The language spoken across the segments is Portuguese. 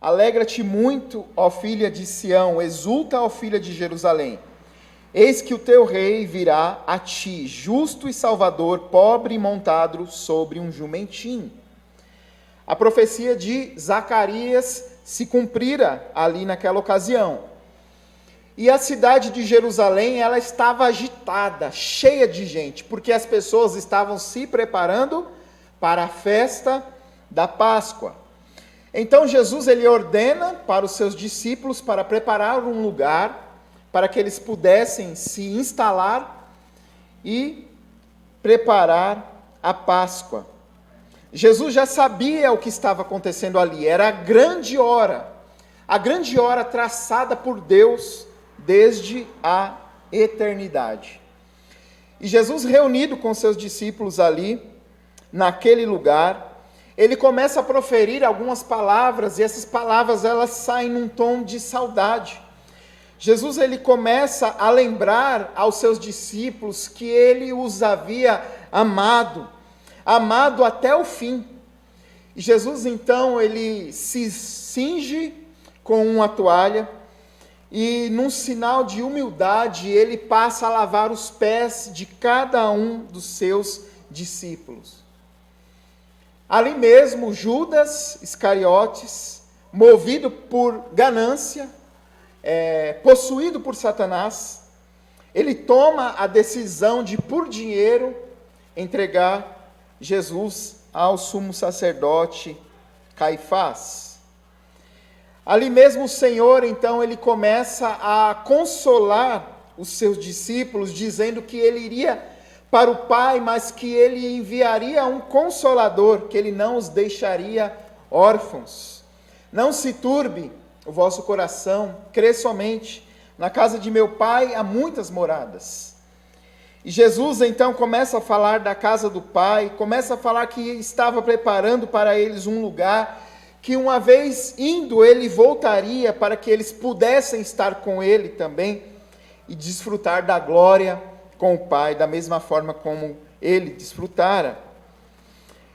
Alegra-te muito, ó filha de Sião, exulta, ó filha de Jerusalém. Eis que o teu rei virá a ti, justo e salvador, pobre e montado sobre um jumentinho. A profecia de Zacarias se cumprira ali naquela ocasião. E a cidade de Jerusalém, ela estava agitada, cheia de gente, porque as pessoas estavam se preparando para a festa da Páscoa. Então Jesus ele ordena para os seus discípulos para preparar um lugar para que eles pudessem se instalar e preparar a Páscoa. Jesus já sabia o que estava acontecendo ali, era a grande hora traçada por Deus desde a eternidade. E Jesus, reunido com seus discípulos ali, naquele lugar, ele começa a proferir algumas palavras, e essas palavras elas saem num tom de saudade. Jesus ele começa a lembrar aos seus discípulos que ele os havia amado até o fim. E Jesus então ele se cinge com uma toalha e num sinal de humildade ele passa a lavar os pés de cada um dos seus discípulos. Ali mesmo Judas Iscariotes, movido por ganância, possuído por Satanás, ele toma a decisão de, por dinheiro, entregar Jesus ao sumo sacerdote Caifás. Ali mesmo o Senhor, então, ele começa a consolar os seus discípulos, dizendo que ele iria para o Pai, mas que ele enviaria um consolador, que ele não os deixaria órfãos. Não se turbe o vosso coração, crê somente, na casa de meu Pai há muitas moradas. E Jesus então começa a falar da casa do Pai, começa a falar que estava preparando para eles um lugar, que uma vez indo ele voltaria para que eles pudessem estar com ele também e desfrutar da glória com o Pai, da mesma forma como ele desfrutara.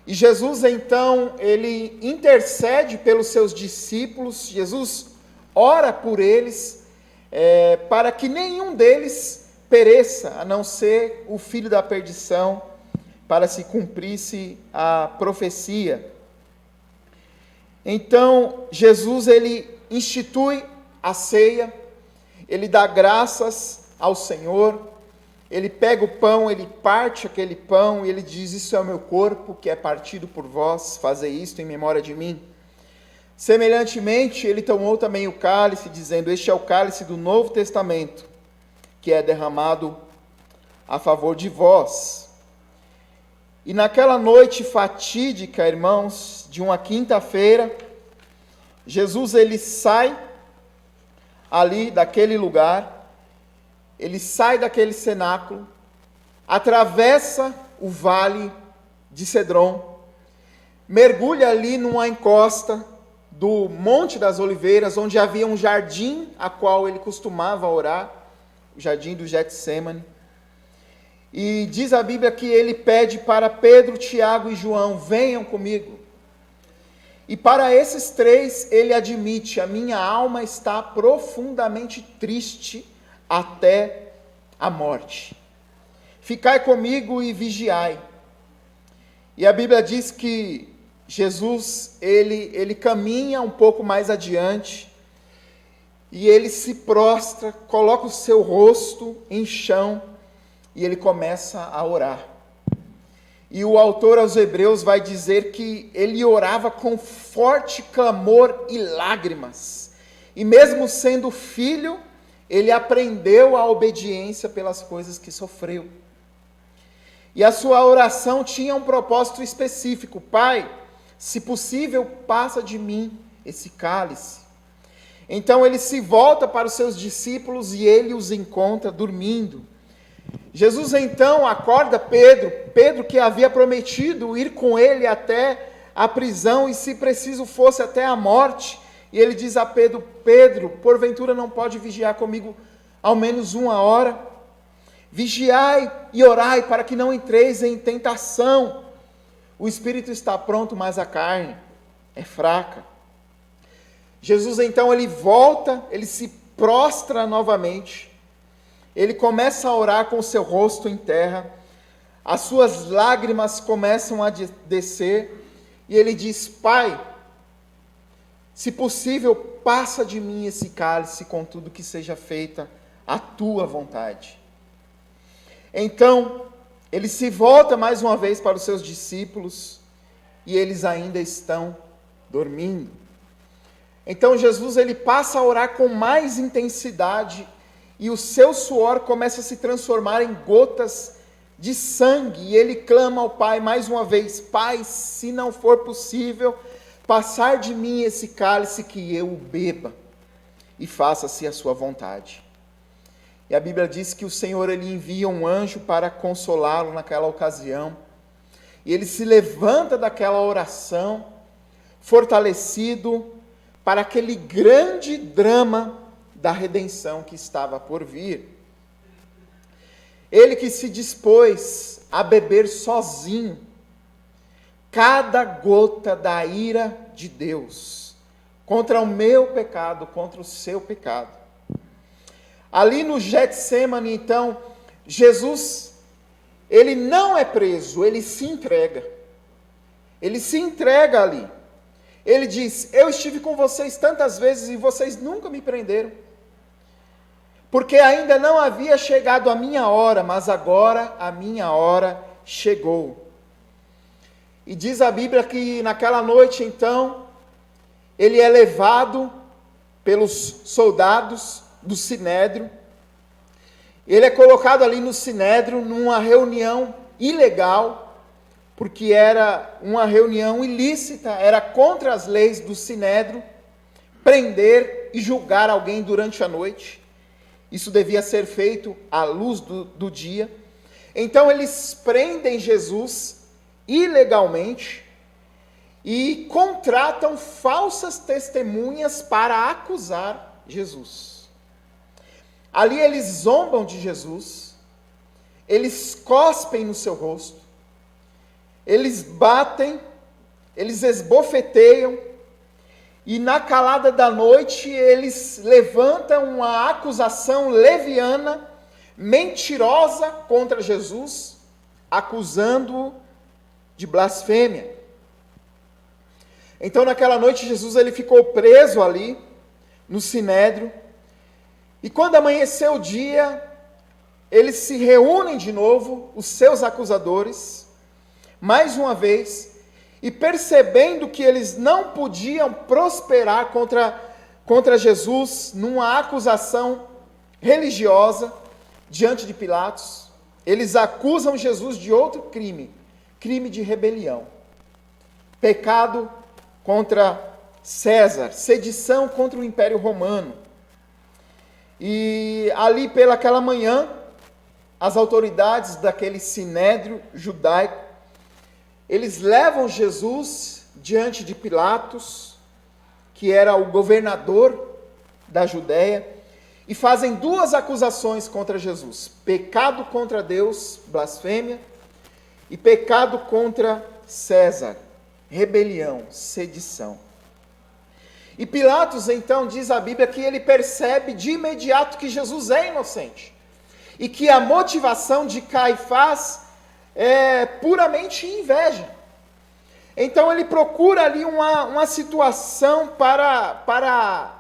E Jesus, então, ele intercede pelos seus discípulos, Jesus ora por eles, para que nenhum deles pereça, a não ser o filho da perdição, para se cumprisse a profecia. Então, Jesus, ele institui a ceia, ele dá graças ao Senhor, ele pega o pão, ele parte aquele pão e ele diz: isso é o meu corpo que é partido por vós, fazei isto em memória de mim. Semelhantemente, ele tomou também o cálice, dizendo: este é o cálice do Novo Testamento, que é derramado a favor de vós. E naquela noite fatídica, irmãos, de uma quinta-feira, Jesus ele sai ali daquele lugar, ele sai daquele cenáculo, atravessa o vale de Cedron, mergulha ali numa encosta do Monte das Oliveiras, onde havia um jardim a qual ele costumava orar, o jardim do Getsêmani. E diz a Bíblia que ele pede para Pedro, Tiago e João: venham comigo. E para esses três ele admite: a minha alma está profundamente triste até a morte. Ficai comigo e vigiai. E a Bíblia diz que Jesus, ele caminha um pouco mais adiante, e ele se prostra, coloca o seu rosto em chão, e ele começa a orar. E o autor aos Hebreus vai dizer que ele orava com forte clamor e lágrimas. E mesmo sendo filho, ele aprendeu a obediência pelas coisas que sofreu. E a sua oração tinha um propósito específico: Pai, se possível, passa de mim esse cálice. Então ele se volta para os seus discípulos e ele os encontra dormindo. Jesus então acorda Pedro que havia prometido ir com ele até a prisão e, se preciso fosse, até a morte. E ele diz a Pedro: Pedro, porventura não pode vigiar comigo ao menos 1 hora? Vigiai e orai para que não entreis em tentação. O espírito está pronto, mas a carne é fraca. Jesus então ele volta, ele se prostra novamente, ele começa a orar com o seu rosto em terra, as suas lágrimas começam a descer, e ele diz: Pai, se possível, passa de mim esse cálice, contudo que seja feita a tua vontade. Então, ele se volta mais uma vez para os seus discípulos, e eles ainda estão dormindo. Então Jesus ele passa a orar com mais intensidade, e o seu suor começa a se transformar em gotas de sangue, e ele clama ao Pai mais uma vez: Pai, se não for possível, passar de mim esse cálice, que eu o beba, e faça-se a sua vontade. E a Bíblia diz que o Senhor ele envia um anjo para consolá-lo naquela ocasião, e ele se levanta daquela oração, fortalecido para aquele grande drama da redenção que estava por vir. Ele que se dispôs a beber sozinho cada gota da ira de Deus, contra o meu pecado, contra o seu pecado. Ali no Getsemane, então, Jesus, ele não é preso, ele se entrega. Ele se entrega ali. Ele diz: eu estive com vocês tantas vezes e vocês nunca me prenderam, porque ainda não havia chegado a minha hora, mas agora a minha hora chegou. E diz a Bíblia que naquela noite, então, ele é levado pelos soldados do Sinédrio, ele é colocado ali no Sinédrio, numa reunião ilegal, porque era uma reunião ilícita, era contra as leis do Sinédrio, prender e julgar alguém durante a noite. Isso devia ser feito à luz do dia. Então eles prendem Jesus ilegalmente e contratam falsas testemunhas para acusar Jesus. Ali eles zombam de Jesus, eles cospem no seu rosto, eles batem, eles esbofeteiam, e na calada da noite eles levantam uma acusação leviana, mentirosa contra Jesus, acusando-o de blasfêmia. Então naquela noite Jesus ele ficou preso ali no Sinédrio, e quando amanheceu o dia, eles se reúnem de novo, os seus acusadores, mais uma vez, e percebendo que eles não podiam prosperar contra Jesus numa acusação religiosa diante de Pilatos, eles acusam Jesus de outro crime de rebelião, pecado contra César, sedição contra o Império Romano. E ali pelaquela manhã, as autoridades daquele sinédrio judaico, eles levam Jesus diante de Pilatos, que era o governador da Judéia, e fazem duas acusações contra Jesus: pecado contra Deus, blasfêmia, e pecado contra César, rebelião, sedição. E Pilatos, então, diz a Bíblia que ele percebe de imediato que Jesus é inocente, e que a motivação de Caifás é puramente inveja. Então ele procura ali uma situação para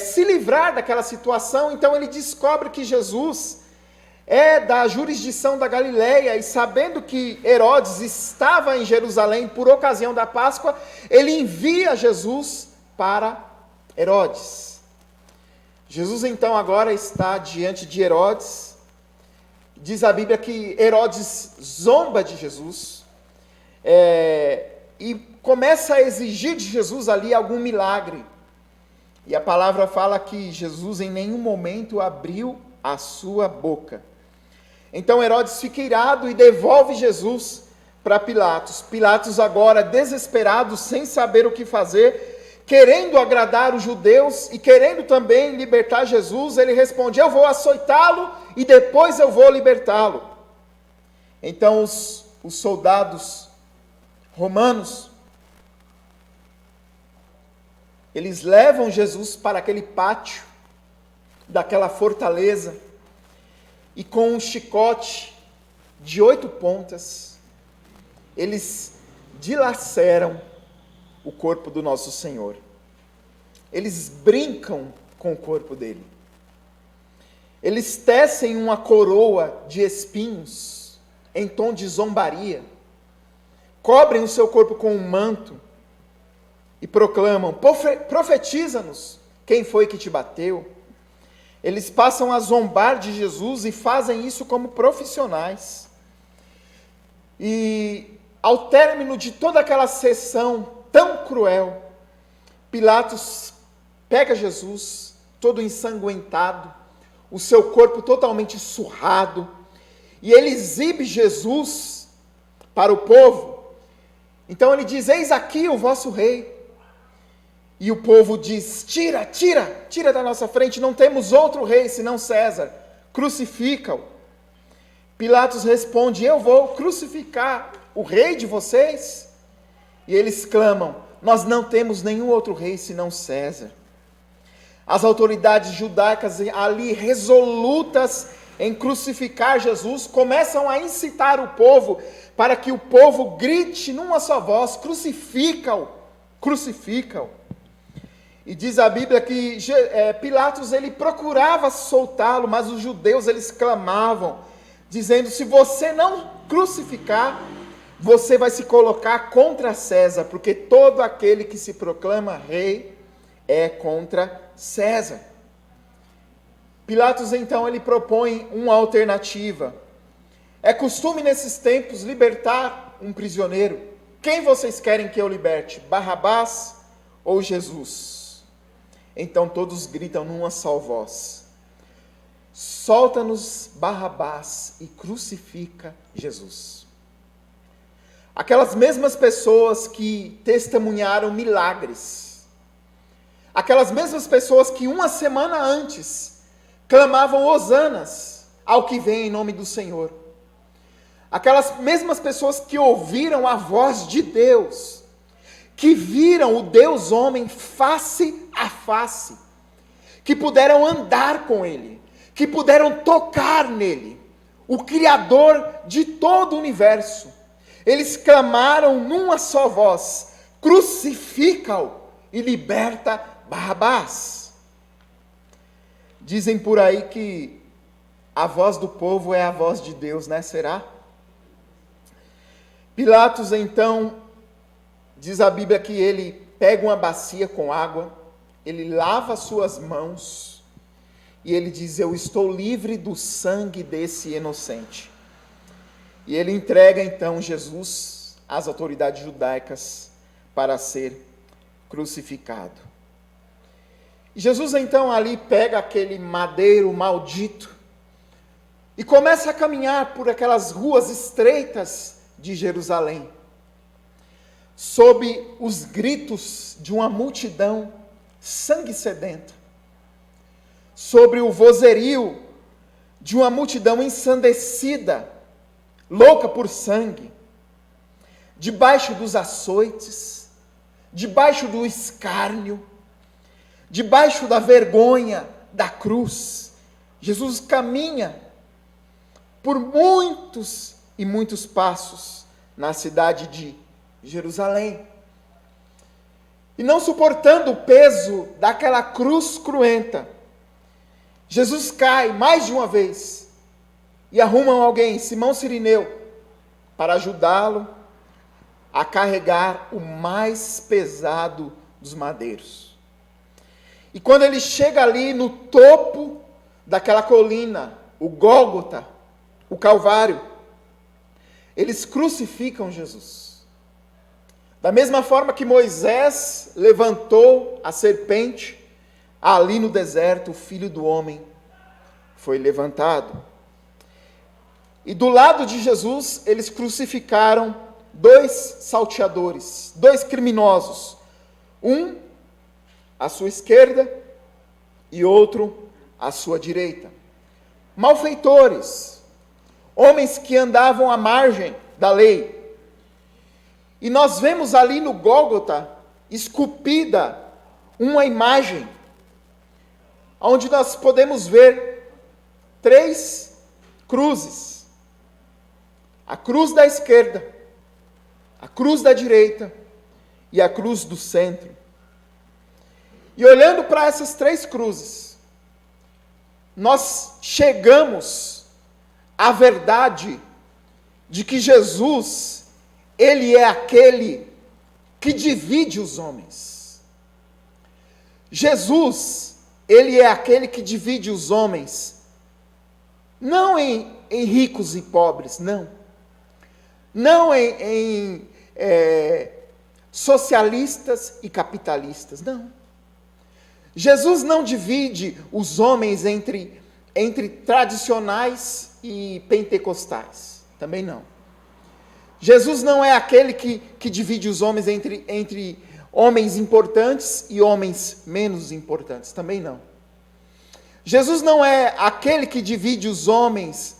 se livrar daquela situação. Então ele descobre que Jesus é da jurisdição da Galileia, e sabendo que Herodes estava em Jerusalém por ocasião da Páscoa, ele envia Jesus para Herodes. Jesus então agora está diante de Herodes. Diz a Bíblia que Herodes zomba de Jesus, e começa a exigir de Jesus ali algum milagre. E a palavra fala que Jesus em nenhum momento abriu a sua boca. Então Herodes fica irado e devolve Jesus para Pilatos. Pilatos agora desesperado, sem saber o que fazer, querendo agradar os judeus e querendo também libertar Jesus, ele responde: eu vou açoitá-lo e depois eu vou libertá-lo. Então os soldados romanos, Eles levam Jesus para aquele pátio daquela fortaleza e com um chicote de 8 pontas, eles dilaceram o corpo do nosso Senhor. Eles brincam com o corpo dele. Eles tecem uma coroa de espinhos em tom de zombaria, cobrem o seu corpo com um manto e proclamam: profetiza-nos, quem foi que te bateu? Eles passam a zombar de Jesus e fazem isso como profissionais. E ao término de toda aquela sessão tão cruel, Pilatos pega Jesus, todo ensanguentado, o seu corpo totalmente surrado, e ele exibe Jesus para o povo. Então ele diz: eis aqui o vosso rei. E o povo diz: tira da nossa frente, não temos outro rei senão César, crucifica-o. Pilatos responde: eu vou crucificar o rei de vocês? E eles clamam: nós não temos nenhum outro rei senão César. As autoridades judaicas ali resolutas em crucificar Jesus, começam a incitar o povo para que o povo grite numa só voz: crucifica-o, crucifica-o. E diz a Bíblia que Pilatos ele procurava soltá-lo, mas os judeus eles clamavam, dizendo: se você não crucificar, você vai se colocar contra César, porque todo aquele que se proclama rei é contra César. Pilatos então ele propõe uma alternativa. É costume nesses tempos libertar um prisioneiro. Quem vocês querem que eu liberte? Barrabás ou Jesus? Então todos gritam numa só voz: solta-nos Barrabás e crucifica Jesus. Aquelas mesmas pessoas que testemunharam milagres, aquelas mesmas pessoas que uma semana antes clamavam hosanas ao que vem em nome do Senhor, aquelas mesmas pessoas que ouviram a voz de Deus, que viram o Deus homem face a face, que puderam andar com ele, que puderam tocar nele, o Criador de todo o universo, eles clamaram numa só voz: crucifica-o e liberta Barrabás. Dizem por aí que a voz do povo é a voz de Deus, né? Será? Pilatos então, diz a Bíblia que ele pega uma bacia com água, ele lava suas mãos e ele diz: eu estou livre do sangue desse inocente. E ele entrega então Jesus às autoridades judaicas para ser crucificado. E Jesus então ali pega aquele madeiro maldito e começa a caminhar por aquelas ruas estreitas de Jerusalém, sob os gritos de uma multidão sangue sedenta, sobre o vozerio de uma multidão ensandecida, louca por sangue, debaixo dos açoites, debaixo do escárnio, debaixo da vergonha da cruz. Jesus caminha por muitos e muitos passos na cidade de Jerusalém. E não suportando o peso daquela cruz cruenta, Jesus cai mais de uma vez e arrumam alguém, Simão Cirineu, para ajudá-lo a carregar o mais pesado dos madeiros. E quando ele chega ali no topo daquela colina, o Gólgota, o Calvário, eles crucificam Jesus. Da mesma forma que Moisés levantou a serpente, ali no deserto o Filho do Homem foi levantado. E do lado de Jesus, eles crucificaram 2 salteadores, 2 criminosos. Um à sua esquerda e outro à sua direita. Malfeitores, homens que andavam à margem da lei. E nós vemos ali no Gólgota, esculpida, uma imagem onde nós podemos ver 3 cruzes. A cruz da esquerda, a cruz da direita e a cruz do centro. E olhando para essas 3 cruzes, nós chegamos à verdade de que Jesus, ele é aquele que divide os homens. Jesus, ele é aquele que divide os homens, não em ricos e pobres, não. Não em socialistas e capitalistas, não. Jesus não divide os homens entre tradicionais e pentecostais, também não. Jesus não é aquele que divide os homens entre homens importantes e homens menos importantes, também não. Jesus não é aquele que divide os homens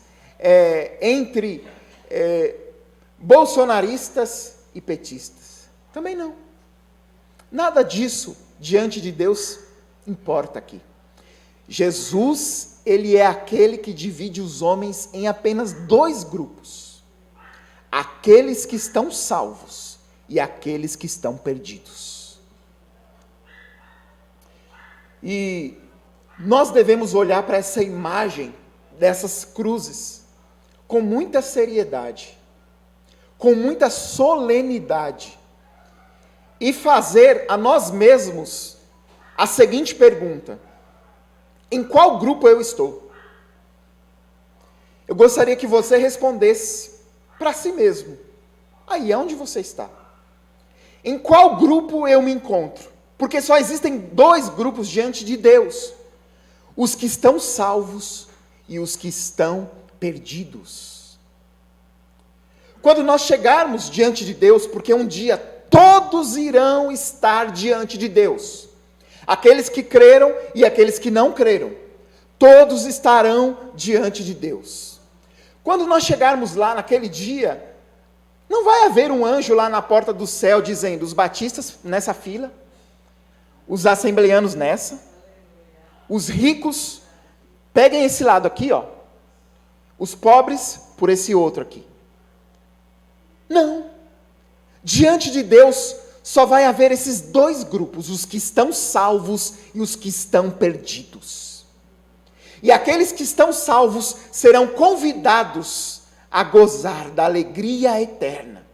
entre bolsonaristas e petistas, também não. Nada disso diante de Deus importa aqui. Jesus, ele é aquele que divide os homens em apenas 2 grupos: aqueles que estão salvos e aqueles que estão perdidos. E nós devemos olhar para essa imagem dessas cruzes com muita seriedade, com muita solenidade, e fazer a nós mesmos a seguinte pergunta: em qual grupo eu estou? Eu gostaria que você respondesse para si mesmo, aí é onde você está. Em qual grupo eu me encontro? Porque só existem 2 grupos diante de Deus: os que estão salvos e os que estão perdidos. Quando nós chegarmos diante de Deus, porque um dia todos irão estar diante de Deus, aqueles que creram e aqueles que não creram, todos estarão diante de Deus. Quando nós chegarmos lá naquele dia, não vai haver um anjo lá na porta do céu dizendo: os batistas nessa fila, os assembleanos nessa, os ricos, peguem esse lado aqui, ó, os pobres por esse outro aqui. Não. Diante de Deus só vai haver esses 2 grupos: os que estão salvos e os que estão perdidos. E aqueles que estão salvos serão convidados a gozar da alegria eterna,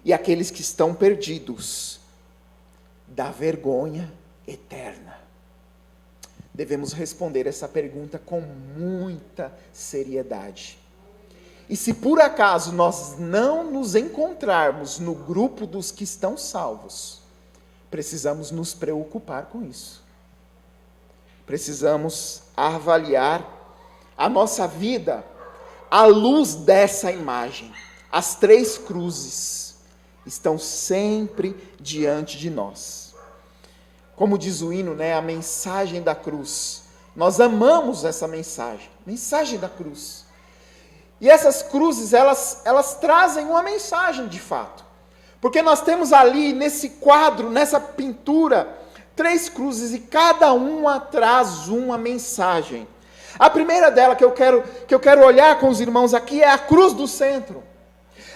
e aqueles que estão perdidos da vergonha eterna. Devemos responder essa pergunta com muita seriedade. E se por acaso nós não nos encontrarmos no grupo dos que estão salvos, precisamos nos preocupar com isso. Precisamos avaliar a nossa vida à luz dessa imagem. As 3 cruzes estão sempre diante de nós. Como diz o hino, a mensagem da cruz. Nós amamos essa mensagem da cruz. E essas cruzes, elas trazem uma mensagem de fato. Porque nós temos ali, nesse quadro, nessa pintura, 3 cruzes, e cada uma traz uma mensagem. A primeira dela que eu quero olhar com os irmãos aqui é a cruz do centro.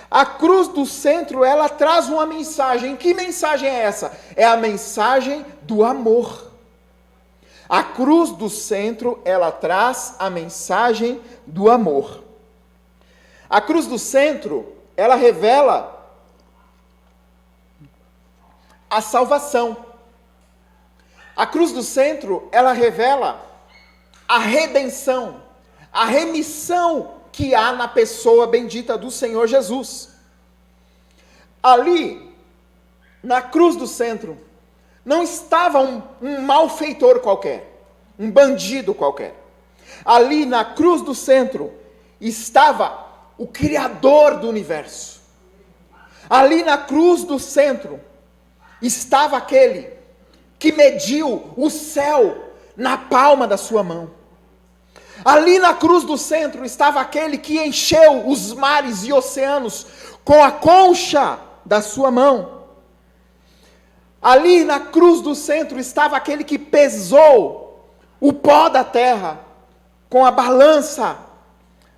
A cruz do centro, ela traz uma mensagem. Que mensagem é essa? É a mensagem do amor. A cruz do centro, ela traz a mensagem do amor. A cruz do centro, ela revela a salvação. A cruz do centro, ela revela a redenção, a remissão que há na pessoa bendita do Senhor Jesus. Ali, na cruz do centro, não estava um malfeitor qualquer, um bandido qualquer. Ali na cruz do centro estava o Criador do universo. Ali na cruz do centro estava aquele que mediu o céu na palma da sua mão. Ali na cruz do centro estava aquele que encheu os mares e oceanos com a concha da sua mão. Ali na cruz do centro estava aquele que pesou o pó da terra com a balança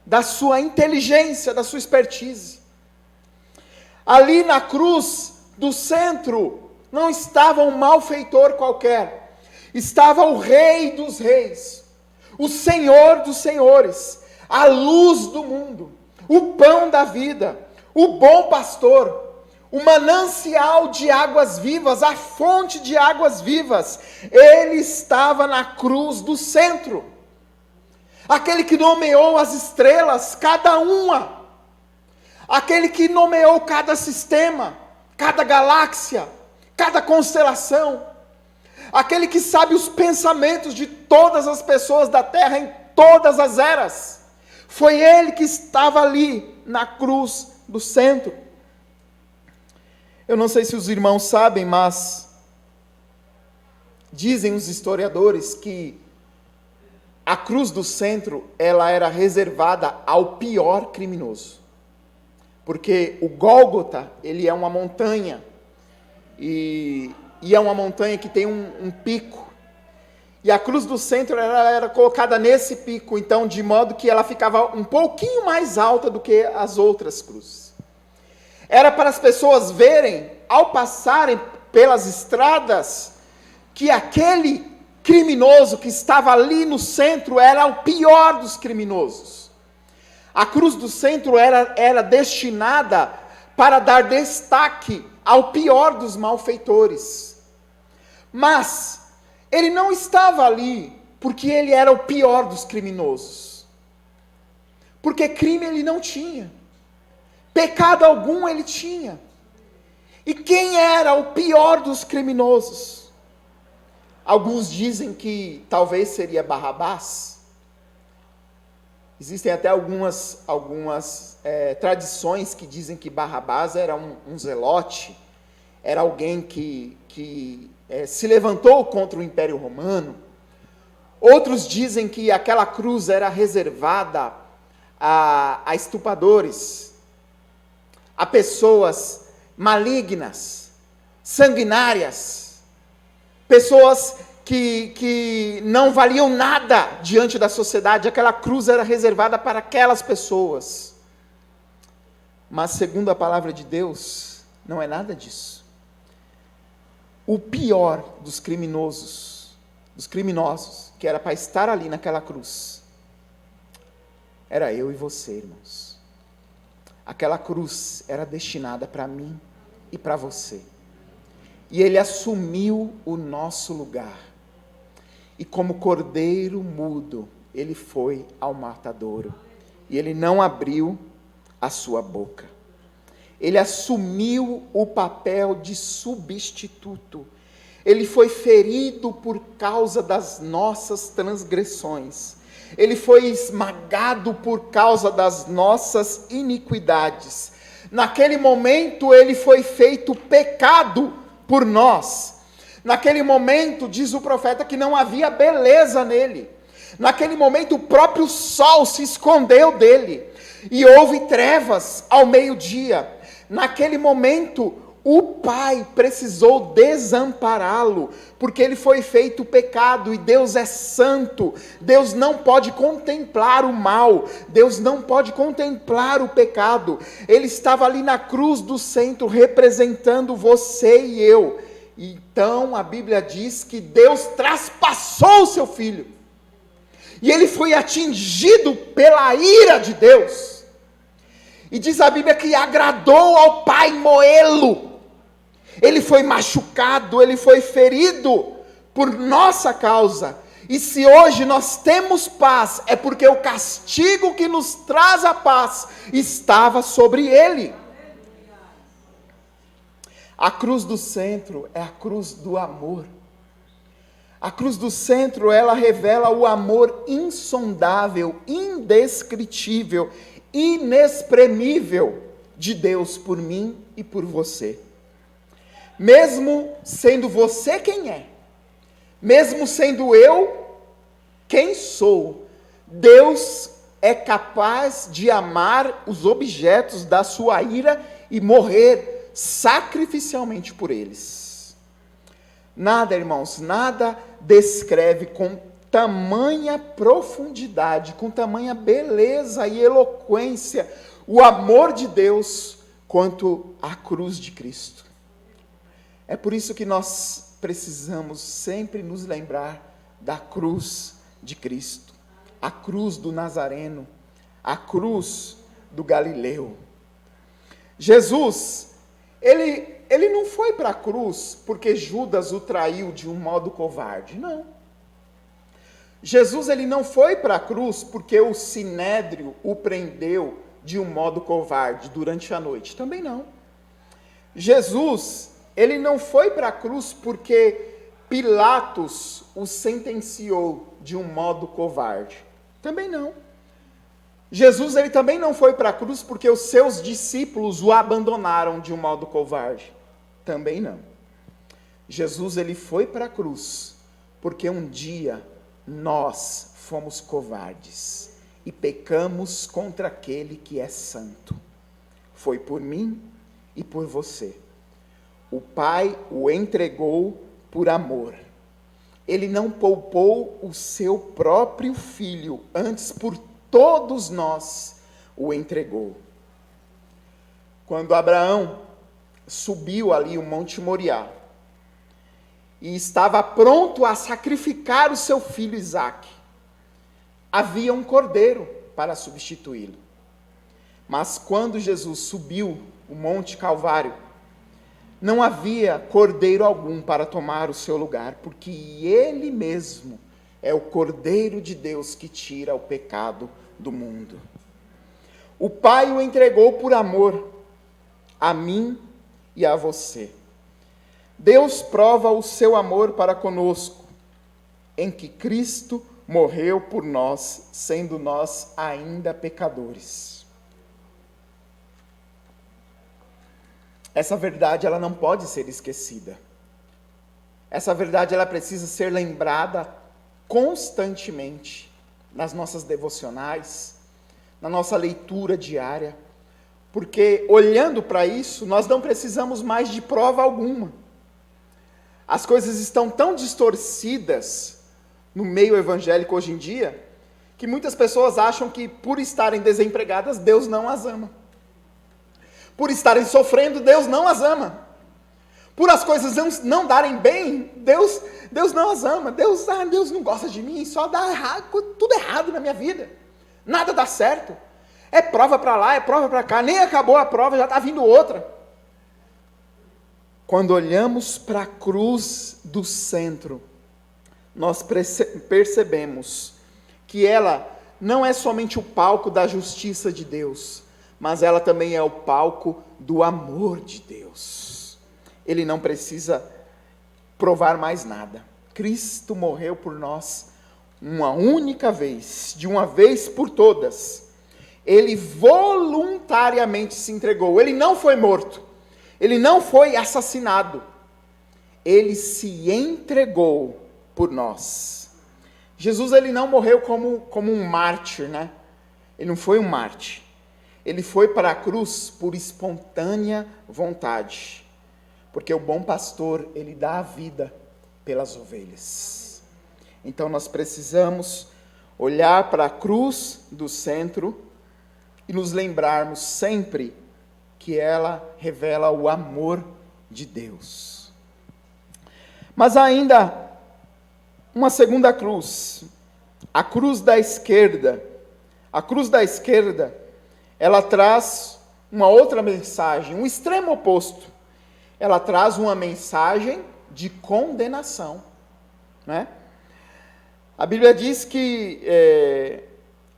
da sua inteligência, da sua expertise. Ali na cruz do centro não estava um malfeitor qualquer, estava o Rei dos Reis, o Senhor dos Senhores, a luz do mundo, o pão da vida, o bom pastor, o manancial de águas vivas, a fonte de águas vivas. Ele estava na cruz do centro. Aquele que nomeou as estrelas, cada uma. Aquele que nomeou cada sistema, cada galáxia, cada constelação. Aquele que sabe os pensamentos de todas as pessoas da terra em todas as eras. Foi ele que estava ali na cruz do centro. Eu não sei se os irmãos sabem, mas dizem os historiadores que a cruz do centro, ela era reservada ao pior criminoso. Porque o Gólgota, ele é uma montanha, e é uma montanha que tem um pico. E a cruz do centro ela era colocada nesse pico, então de modo que ela ficava um pouquinho mais alta do que as outras cruzes. Era para as pessoas verem, ao passarem pelas estradas, que aquele criminoso que estava ali no centro era o pior dos criminosos. A cruz do centro era destinada para dar destaque ao pior dos malfeitores. Mas ele não estava ali porque ele era o pior dos criminosos. Porque crime ele não tinha. Pecado algum ele tinha. E quem era o pior dos criminosos? Alguns dizem que talvez seria Barrabás. Existem até algumas tradições que dizem que Barrabás era um zelote, era alguém que se levantou contra o Império Romano. Outros dizem que aquela cruz era reservada a estupradores, a pessoas malignas, sanguinárias, pessoas que não valiam nada diante da sociedade. Aquela cruz era reservada para aquelas pessoas. Mas segundo a palavra de Deus, não é nada disso. O pior dos criminosos, que era para estar ali naquela cruz, era eu e você, irmãos. Aquela cruz era destinada para mim e para você. E ele assumiu o nosso lugar. E como cordeiro mudo, ele foi ao matadouro. E ele não abriu a sua boca. Ele assumiu o papel de substituto. Ele foi ferido por causa das nossas transgressões. Ele foi esmagado por causa das nossas iniquidades. Naquele momento, ele foi feito pecado por nós. Naquele momento, diz o profeta, que não havia beleza nele. Naquele momento, o próprio sol se escondeu dele. E houve trevas ao meio-dia. Naquele momento, o Pai precisou desampará-lo, porque ele foi feito pecado, e Deus é santo. Deus não pode contemplar o mal, Deus não pode contemplar o pecado. Ele estava ali na cruz do centro, representando você e eu. Então a Bíblia diz que Deus traspassou o seu filho, e ele foi atingido pela ira de Deus. E diz a Bíblia que agradou ao Pai moê-lo. Ele foi machucado, ele foi ferido por nossa causa. E se hoje nós temos paz, é porque o castigo que nos traz a paz estava sobre ele. A cruz do centro é a cruz do amor. A cruz do centro, ela revela o amor insondável, indescritível, inexprimível de Deus por mim e por você. Mesmo sendo você quem é, mesmo sendo eu quem sou, Deus é capaz de amar os objetos da sua ira e morrer sacrificialmente por eles. Nada, irmãos, nada descreve com tamanha profundidade, com tamanha beleza e eloquência o amor de Deus quanto a cruz de Cristo. É por isso que nós precisamos sempre nos lembrar da cruz de Cristo, a cruz do Nazareno, a cruz do Galileu. Jesus, ele não foi para a cruz porque Judas o traiu de um modo covarde, não. Jesus, ele não foi para a cruz porque o sinédrio o prendeu de um modo covarde durante a noite, também não. Jesus, ele não foi para a cruz porque Pilatos o sentenciou de um modo covarde, também não. Jesus, ele também não foi para a cruz porque os seus discípulos o abandonaram de um modo covarde, também não. Jesus, ele foi para a cruz porque um dia nós fomos covardes e pecamos contra aquele que é santo. Foi por mim e por você. O Pai o entregou por amor. Ele não poupou o seu próprio filho, antes por todos nós o entregou. Quando Abraão subiu ali o Monte Moriá e estava pronto a sacrificar o seu filho Isaque, havia um cordeiro para substituí-lo. Mas quando Jesus subiu o Monte Calvário, não havia cordeiro algum para tomar o seu lugar, porque ele mesmo é o Cordeiro de Deus que tira o pecado do mundo. O Pai o entregou por amor a mim e a você. Deus prova o seu amor para conosco, em que Cristo morreu por nós, sendo nós ainda pecadores. Essa verdade, ela não pode ser esquecida. Essa verdade, ela precisa ser lembrada constantemente nas nossas devocionais, na nossa leitura diária, porque olhando para isso, nós não precisamos mais de prova alguma. As coisas estão tão distorcidas no meio evangélico hoje em dia, que muitas pessoas acham que por estarem desempregadas, Deus não as ama. Por estarem sofrendo, Deus não as ama. Por as coisas não darem bem, Deus não as ama. Deus não gosta de mim, só dá tudo errado na minha vida. Nada dá certo. É prova para lá, é prova para cá. Nem acabou a prova, já está vindo outra. Quando olhamos para a cruz do centro, nós percebemos que ela não é somente o palco da justiça de Deus, mas ela também é o palco do amor de Deus. Ele não precisa provar mais nada. Cristo morreu por nós uma única vez, de uma vez por todas. Ele voluntariamente se entregou. Ele não foi morto. Ele não foi assassinado. Ele se entregou por nós. Jesus, ele não morreu como um mártir, né? Ele não foi um mártir. Ele foi para a cruz por espontânea vontade, porque o bom pastor, ele dá a vida pelas ovelhas. Então nós precisamos olhar para a cruz do centro e nos lembrarmos sempre que ela revela o amor de Deus. Mas ainda uma segunda cruz, a cruz da esquerda. A cruz da esquerda, ela traz uma outra mensagem, um extremo oposto. Ela traz uma mensagem de condenação, né? A Bíblia diz que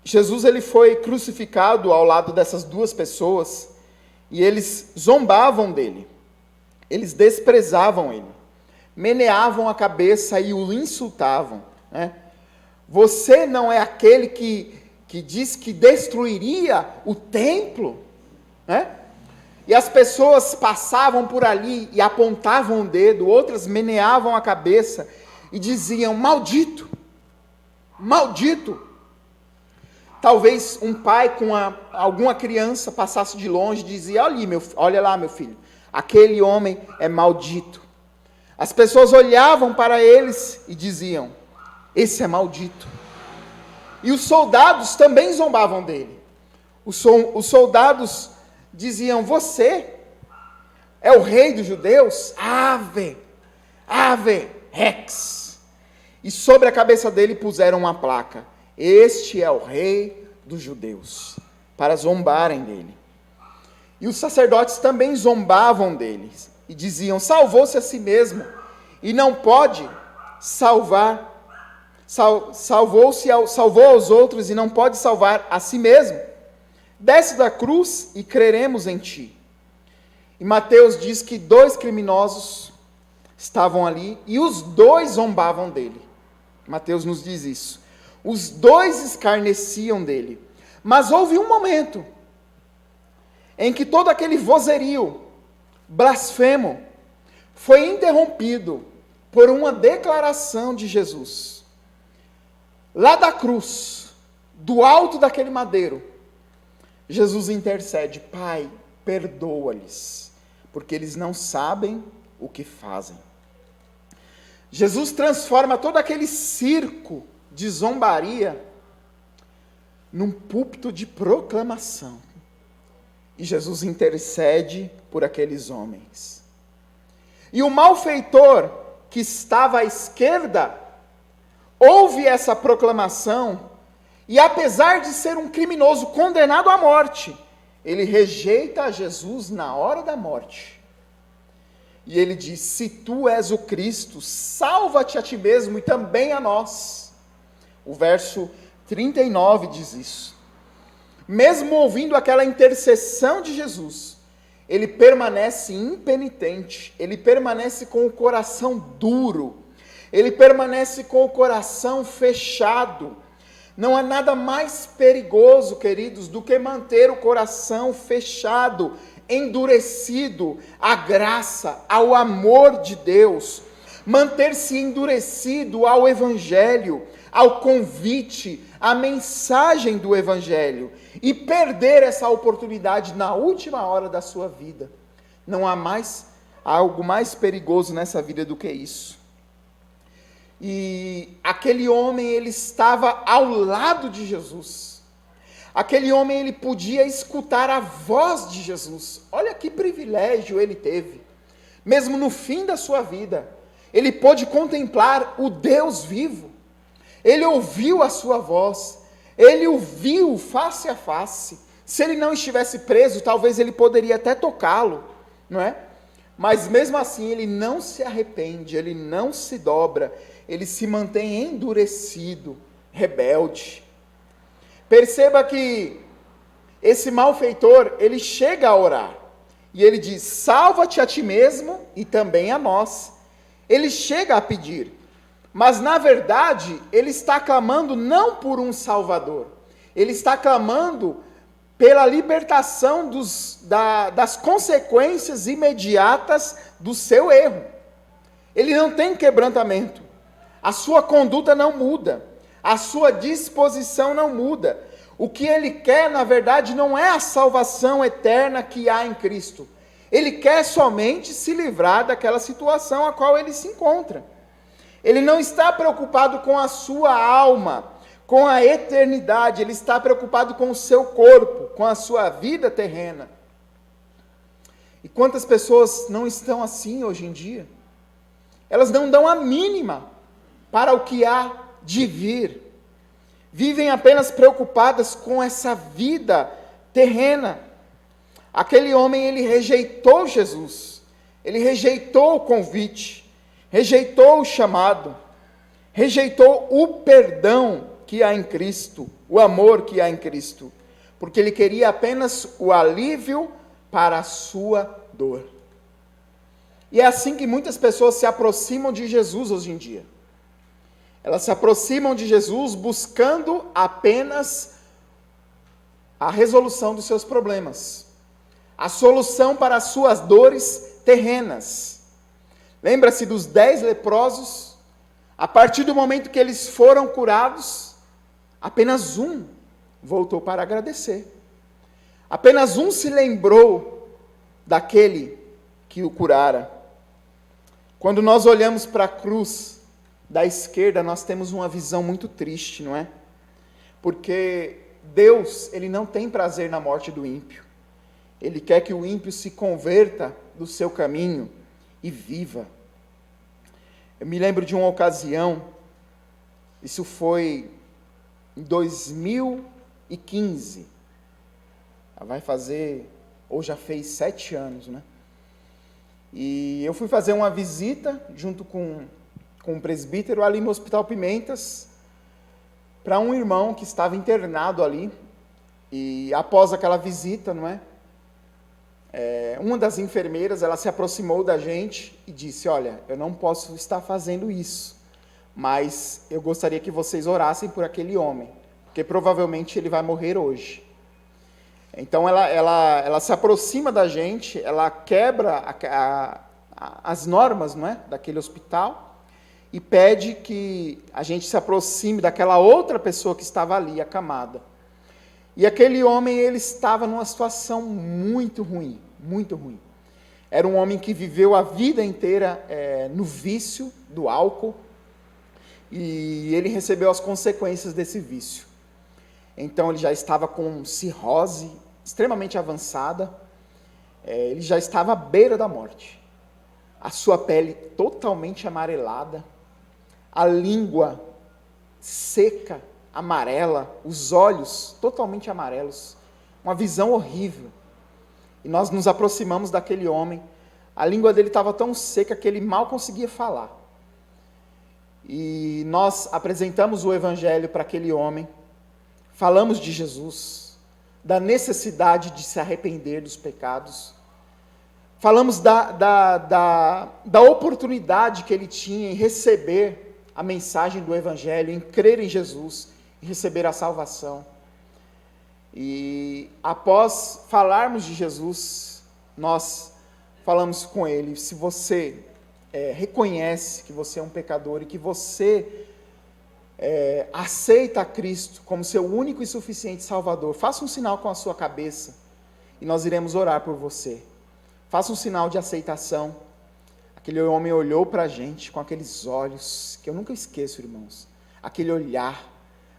Jesus, ele foi crucificado ao lado dessas duas pessoas e eles zombavam dele, eles desprezavam ele, meneavam a cabeça e o insultavam, né? Você não é aquele que diz que destruiria o templo, né? E as pessoas passavam por ali e apontavam o dedo, outras meneavam a cabeça e diziam, maldito, maldito. Talvez um pai com alguma criança passasse de longe e dizia, olha lá meu filho, aquele homem é maldito. As pessoas olhavam para eles e diziam: esse é maldito. E os soldados também zombavam dele. Os soldados diziam: você é o rei dos judeus? Ave, ave, rex. E sobre a cabeça dele puseram uma placa: este é o rei dos judeus, para zombarem dele. E os sacerdotes também zombavam deles e diziam: salvou-se a si mesmo e não pode salvar, salvou aos outros e não pode salvar a si mesmo. Desce da cruz e creremos em ti. E Mateus diz que 2 criminosos estavam ali e os 2 zombavam dele. Mateus nos diz isso. Os 2 escarneciam dele. Mas houve um momento em que todo aquele vozerio blasfemo foi interrompido por uma declaração de Jesus. Lá da cruz, do alto daquele madeiro, Jesus intercede: Pai, perdoa-lhes, porque eles não sabem o que fazem. Jesus transforma todo aquele circo de zombaria num púlpito de proclamação. E Jesus intercede por aqueles homens. E o malfeitor que estava à esquerda ouve essa proclamação e, apesar de ser um criminoso condenado à morte, ele rejeita Jesus na hora da morte. E ele diz: se tu és o Cristo, salva-te a ti mesmo e também a nós. O verso 39 diz isso. Mesmo ouvindo aquela intercessão de Jesus, ele permanece impenitente, ele permanece com o coração duro, ele permanece com o coração fechado. Não há nada mais perigoso, queridos, do que manter o coração fechado, endurecido à graça, ao amor de Deus, manter-se endurecido ao Evangelho, ao convite, à mensagem do Evangelho, e perder essa oportunidade na última hora da sua vida. Não há algo mais perigoso nessa vida do que isso. E aquele homem, ele estava ao lado de Jesus. Aquele homem, ele podia escutar a voz de Jesus. Olha que privilégio ele teve. Mesmo no fim da sua vida, ele pôde contemplar o Deus vivo. Ele ouviu a sua voz. Ele o viu face a face. Se ele não estivesse preso, talvez ele poderia até tocá-lo, não é? Mas mesmo assim, ele não se arrepende, ele não se dobra, ele se mantém endurecido, rebelde. Perceba que esse malfeitor, ele chega a orar, e ele diz: salva-te a ti mesmo e também a nós. Ele chega a pedir, mas na verdade, ele está clamando não por um salvador, ele está clamando pela libertação das consequências imediatas do seu erro. Ele não tem quebrantamento, a sua conduta não muda, a sua disposição não muda. O que ele quer, na verdade, não é a salvação eterna que há em Cristo. Ele quer somente se livrar daquela situação a qual ele se encontra. Ele não está preocupado com a sua alma, com a eternidade, ele está preocupado com o seu corpo, com a sua vida terrena. E quantas pessoas não estão assim hoje em dia? Elas não dão a mínima para o que há de vir. Vivem apenas preocupadas com essa vida terrena. Aquele homem, ele rejeitou Jesus, ele rejeitou o convite, rejeitou o chamado, rejeitou o perdão que há em Cristo, o amor que há em Cristo, porque ele queria apenas o alívio para a sua dor. E é assim que muitas pessoas se aproximam de Jesus hoje em dia. Elas se aproximam de Jesus buscando apenas a resolução dos seus problemas, a solução para as suas dores terrenas. Lembra-se dos 10 leprosos? A partir do momento que eles foram curados, apenas um voltou para agradecer. Apenas um se lembrou daquele que o curara. Quando nós olhamos para a cruz da esquerda, nós temos uma visão muito triste, não é? Porque Deus, Ele não tem prazer na morte do ímpio. Ele quer que o ímpio se converta do seu caminho e viva. Eu me lembro de uma ocasião, isso foi em 2015, vai fazer, ou já fez 7 anos, né? E eu fui fazer uma visita, junto com um presbítero, ali no Hospital Pimentas, para um irmão que estava internado ali, e após aquela visita, não é? Uma das enfermeiras, ela se aproximou da gente e disse, olha, eu não posso estar fazendo isso, mas eu gostaria que vocês orassem por aquele homem, porque provavelmente ele vai morrer hoje. Então ela se aproxima da gente, ela quebra as normas, não é, daquele hospital e pede que a gente se aproxime daquela outra pessoa que estava ali, acamada. E aquele homem, ele estava numa situação muito ruim, muito ruim. Era um homem que viveu a vida inteira no vício do álcool e ele recebeu as consequências desse vício. Então ele já estava com cirrose extremamente avançada, ele já estava à beira da morte. A sua pele totalmente amarelada, a língua seca, amarela, os olhos totalmente amarelos, uma visão horrível. E nós nos aproximamos daquele homem, a língua dele estava tão seca que ele mal conseguia falar. E nós apresentamos o evangelho para aquele homem, falamos de Jesus, da necessidade de se arrepender dos pecados, falamos da oportunidade que ele tinha em receber a mensagem do evangelho, em crer em Jesus, em receber a salvação. E após falarmos de Jesus, nós falamos com ele, se você reconhece que você é um pecador e que você aceita a Cristo como seu único e suficiente Salvador, faça um sinal com a sua cabeça e nós iremos orar por você. Faça um sinal de aceitação. Aquele homem olhou para a gente com aqueles olhos, que eu nunca esqueço, irmãos, aquele olhar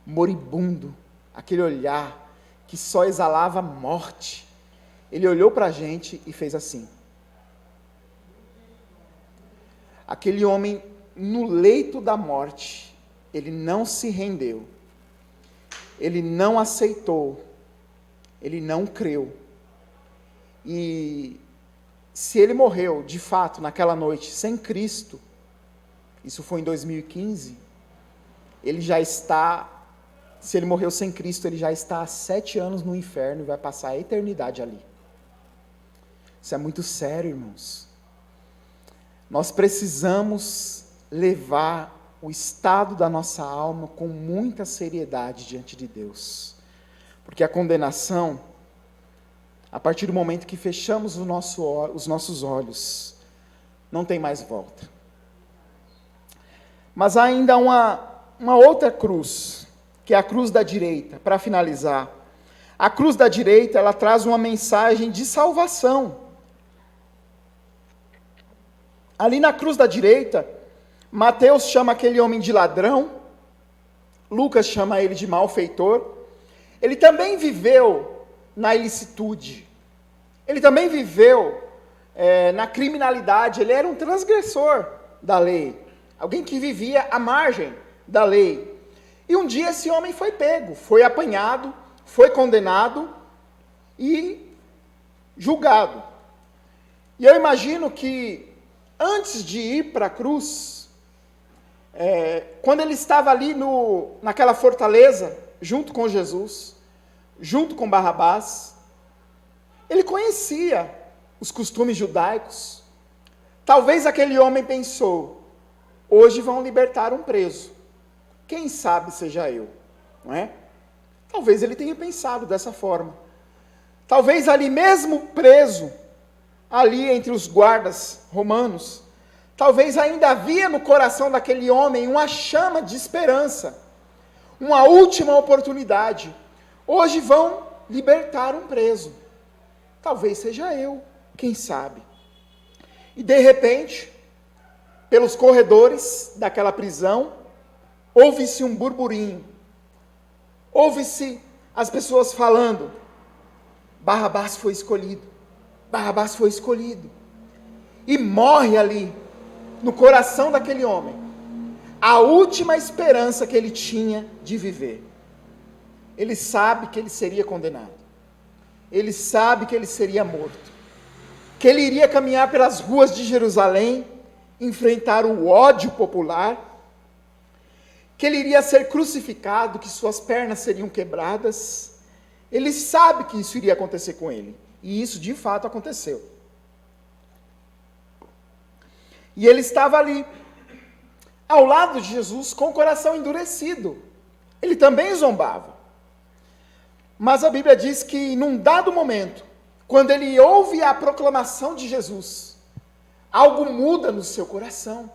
moribundo, aquele olhar que só exalava morte. Ele olhou para a gente e fez assim. Aquele homem, no leito da morte, ele não se rendeu, ele não aceitou, ele não creu. E se ele morreu, de fato, naquela noite, sem Cristo, isso foi em 2015, ele já está, se ele morreu sem Cristo, ele já está há 7 anos no inferno e vai passar a eternidade ali. Isso é muito sério, irmãos. Nós precisamos levar o estado da nossa alma com muita seriedade diante de Deus. Porque a condenação, a partir do momento que fechamos os nossos olhos, não tem mais volta. Mas há ainda uma outra cruz, que é a cruz da direita, para finalizar. A cruz da direita, ela traz uma mensagem de salvação. Ali na cruz da direita, Mateus chama aquele homem de ladrão, Lucas chama ele de malfeitor. Ele também viveu na ilicitude, ele também viveu na criminalidade, ele era um transgressor da lei, alguém que vivia à margem da lei. E um dia esse homem foi pego, foi apanhado, foi condenado e julgado. E eu imagino que antes de ir para a cruz, quando ele estava ali naquela fortaleza, junto com Jesus, junto com Barrabás, ele conhecia os costumes judaicos. Talvez aquele homem pensou, hoje vão libertar um preso, quem sabe seja eu, não é? Talvez ele tenha pensado dessa forma. Talvez ali mesmo preso, ali entre os guardas romanos, talvez ainda havia no coração daquele homem uma chama de esperança, uma última oportunidade. Hoje vão libertar um preso. Talvez seja eu, quem sabe. E de repente, pelos corredores daquela prisão, ouve-se um burburinho, ouve-se as pessoas falando: Barrabás foi escolhido, Barrabás foi escolhido. E morre ali, no coração daquele homem, a última esperança que ele tinha de viver. Ele sabe que ele seria condenado, ele sabe que ele seria morto, que ele iria caminhar pelas ruas de Jerusalém, enfrentar o ódio popular, que ele iria ser crucificado, que suas pernas seriam quebradas. Ele sabe que isso iria acontecer com ele, e isso de fato aconteceu. E ele estava ali, ao lado de Jesus, com o coração endurecido. Ele também zombava. Mas a Bíblia diz que, num dado momento, quando ele ouve a proclamação de Jesus, algo muda no seu coração.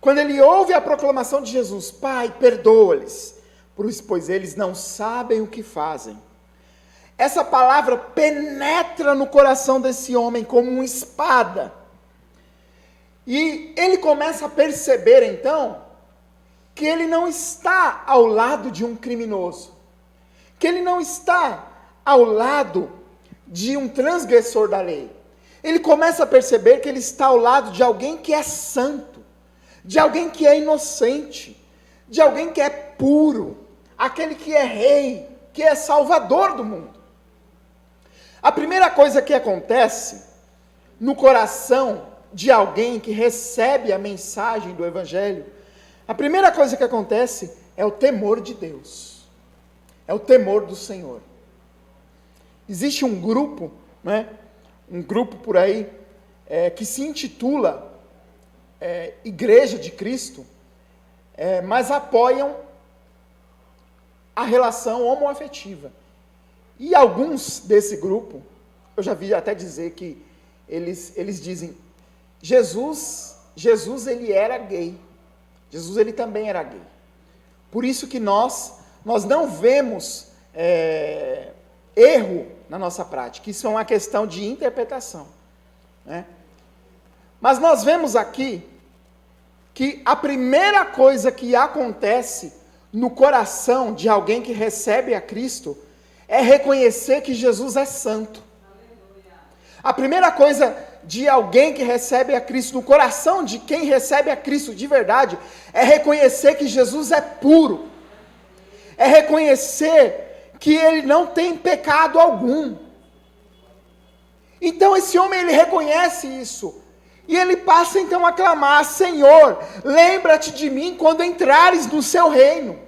Quando ele ouve a proclamação de Jesus: Pai, perdoa-lhes, pois eles não sabem o que fazem. Essa palavra penetra no coração desse homem como uma espada. E ele começa a perceber, então, que ele não está ao lado de um criminoso, que ele não está ao lado de um transgressor da lei. Ele começa a perceber que ele está ao lado de alguém que é santo, de alguém que é inocente, de alguém que é puro, aquele que é rei, que é salvador do mundo. A primeira coisa que acontece no coração de alguém que recebe a mensagem do Evangelho, a primeira coisa que acontece é o temor de Deus, é o temor do Senhor. Existe um grupo, um grupo por aí, que se intitula Igreja de Cristo, mas apoiam a relação homoafetiva. E alguns desse grupo, eu já vi até dizer que eles dizem: Jesus ele era gay. Jesus ele também era gay. Por isso que nós não vemos erro na nossa prática. Isso é uma questão de interpretação, né? Mas nós vemos aqui que a primeira coisa que acontece no coração de alguém que recebe a Cristo é reconhecer que Jesus é santo. A primeira coisa de alguém que recebe a Cristo, no coração de quem recebe a Cristo de verdade, é reconhecer que Jesus é puro, é reconhecer que ele não tem pecado algum. Então esse homem, ele reconhece isso, e ele passa então a clamar: Senhor, lembra-te de mim quando entrares no seu reino.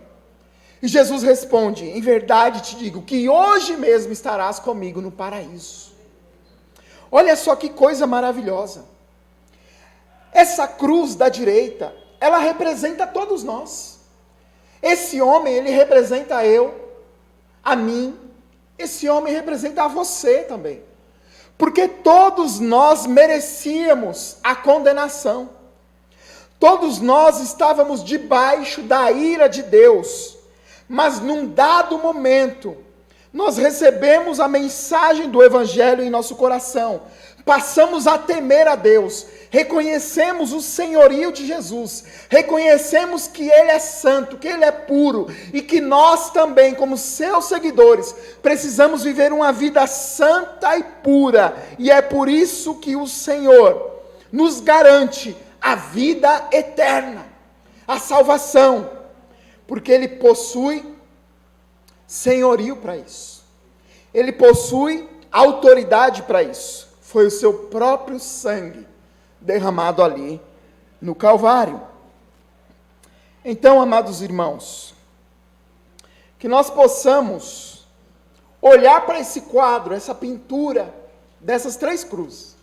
E Jesus responde: em verdade te digo que hoje mesmo estarás comigo no paraíso. Olha só que coisa maravilhosa. Essa cruz da direita, ela representa todos nós. Esse homem, ele representa eu, a mim. Esse homem representa a você também. Porque todos nós merecíamos a condenação. Todos nós estávamos debaixo da ira de Deus. Mas num dado momento, nós recebemos a mensagem do Evangelho em nosso coração, passamos a temer a Deus, reconhecemos o senhorio de Jesus, reconhecemos que Ele é santo, que Ele é puro, e que nós também, como seus seguidores, precisamos viver uma vida santa e pura, e é por isso que o Senhor nos garante a vida eterna, a salvação, porque Ele possui senhorio para isso. Ele possui autoridade para isso. Foi o seu próprio sangue derramado ali no Calvário. Então, amados irmãos, que nós possamos olhar para esse quadro, essa pintura dessas três cruzes,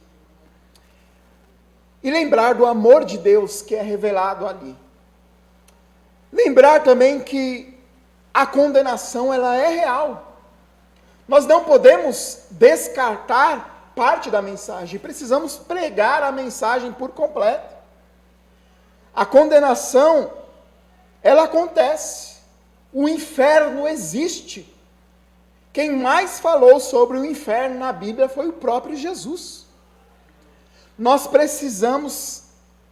e lembrar do amor de Deus que é revelado ali. Lembrar também que a condenação, ela é real. Nós não podemos descartar parte da mensagem, precisamos pregar a mensagem por completo. A condenação, ela acontece. O inferno existe. Quem mais falou sobre o inferno na Bíblia foi o próprio Jesus. Nós precisamos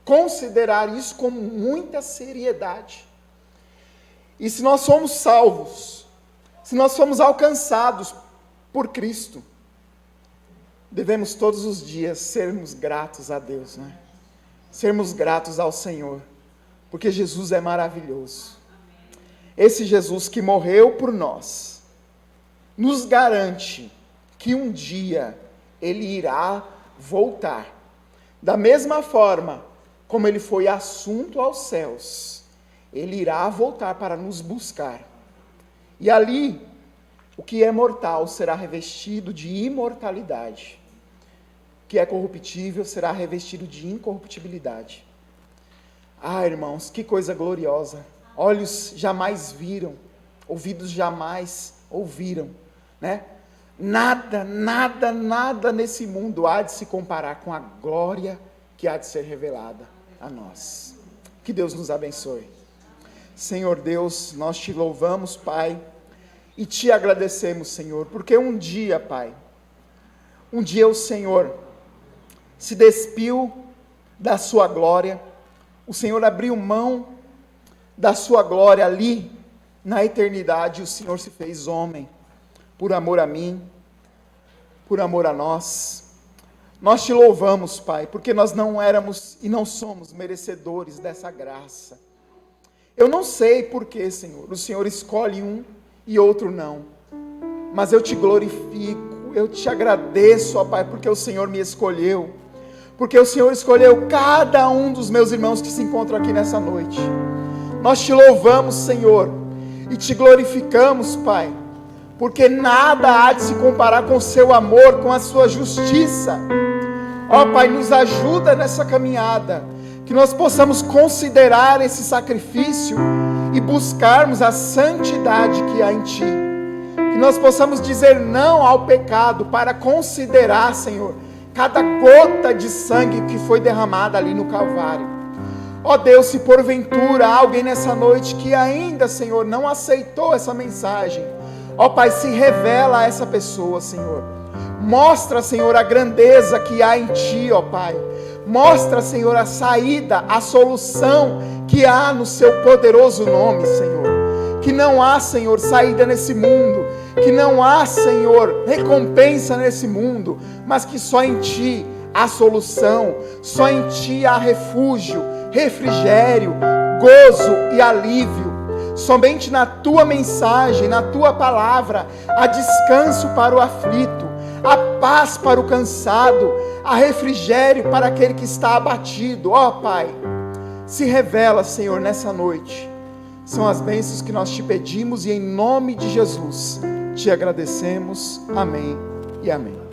considerar isso com muita seriedade. E se nós somos salvos, se nós somos alcançados por Cristo, devemos todos os dias sermos gratos a Deus, né? Sermos gratos ao Senhor, porque Jesus é maravilhoso. Esse Jesus que morreu por nós, nos garante que um dia Ele irá voltar. Da mesma forma como Ele foi assunto aos céus, Ele irá voltar para nos buscar. E ali, o que é mortal será revestido de imortalidade. O que é corruptível será revestido de incorruptibilidade. Ah, irmãos, que coisa gloriosa. Olhos jamais viram, ouvidos jamais ouviram, né? Nada nesse mundo há de se comparar com a glória que há de ser revelada a nós. Que Deus nos abençoe. Senhor Deus, nós te louvamos, Pai, e te agradecemos, Senhor, porque um dia, Pai, um dia o Senhor se despiu da sua glória, o Senhor abriu mão da sua glória ali, na eternidade, o Senhor se fez homem, por amor a mim, por amor a nós. Nós te louvamos, Pai, porque nós não éramos e não somos merecedores dessa graça. Eu não sei porquê, Senhor, o Senhor escolhe um e outro não, mas eu te glorifico, eu te agradeço, ó Pai, porque o Senhor me escolheu, porque o Senhor escolheu cada um dos meus irmãos que se encontram aqui nessa noite. Nós te louvamos, Senhor, e te glorificamos, Pai, porque nada há de se comparar com o seu amor, com a sua justiça. Ó Pai, nos ajuda nessa caminhada, que nós possamos considerar esse sacrifício e buscarmos a santidade que há em Ti. Que nós possamos dizer não ao pecado para considerar, Senhor, cada gota de sangue que foi derramada ali no Calvário. Ó Deus, se porventura há alguém nessa noite que ainda, Senhor, não aceitou essa mensagem, ó Pai, se revela a essa pessoa, Senhor. Mostra, Senhor, a grandeza que há em Ti, ó Pai. Mostra, Senhor, a saída, a solução que há no Seu poderoso nome, Senhor. Que não há, Senhor, saída nesse mundo, que não há, Senhor, recompensa nesse mundo, mas que só em Ti há solução, só em Ti há refúgio, refrigério, gozo e alívio. Somente na Tua mensagem, na Tua palavra, há descanso para o aflito, há paz para o cansado, há refrigério para aquele que está abatido. Ó Pai, se revela, Senhor, nessa noite. São as bênçãos que nós te pedimos e em nome de Jesus te agradecemos. Amém e amém.